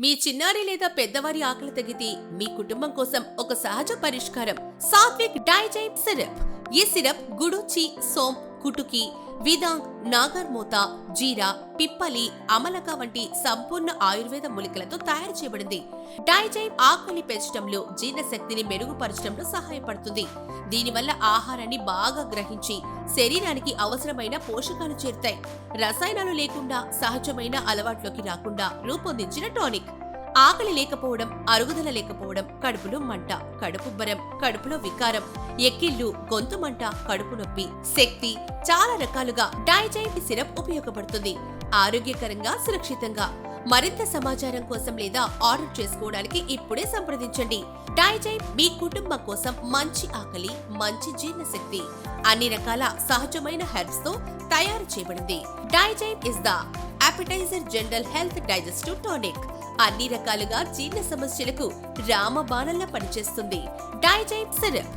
మీ చిన్నారి లేదా పెద్దవారి ఆకలి తగ్గితే మీ కుటుంబం కోసం ఒక సహజ పరిష్కారం సాత్విక్ డైజైమ్ సిరప్. ఈ సిరప్ గుడుచి, సోంప్, కుటుకి, విదాంగ్, నాగర్మోత, జీరా, పిప్పలి, అమలక వంటి సంపూర్ణ ఆయుర్వేద మూలికలతో తయారు చేయబడింది. డైజైమ్ ఆకలి పెంచడంలో, జీర్ణశక్తిని మెరుగుపరచడంలో సహాయపడుతుంది. దీనివల్ల ఆహారాన్ని బాగా గ్రహించి శరీరానికి అవసరమైన పోషకాలు చేరుతాయి. రసాయనాలు లేకుండా, సహజమైన అలవాట్లోకి రాకుండా రూపొందించిన టానిక్. ఆకలి లేకపోవడం, అరుగుదల లేకపోవడం, కడుపులో మంట, కడుపుబ్బరం, కడుపులో వికారం, ఎక్కిళ్లు, గొంతు మంట, కడుపు నొప్పి, శక్తి, చాలా రకాలుగా డైజైమ్ సిరప్ ఉపయోగపడుతుంది. ఆరోగ్యకరంగా, సురక్షితంగా. మరింత సమాచారం కోసం లేదా ఆర్డర్ చేసుకోవడానికి ఇప్పుడే సంప్రదించండి. డైజైమ్ మీ కుటుంబం కోసం మంచి ఆకలి, మంచి జీర్ణశక్తి, అన్ని రకాల సహజమైన హెర్బ్స్ తో తయారు చేయబడింది. Dizyme is the appetizer general health digestive tonic. అన్ని రకాలుగా జీర్ణ సమస్యలకు రామబాణంలా పనిచేస్తుంది. Dizyme syrup.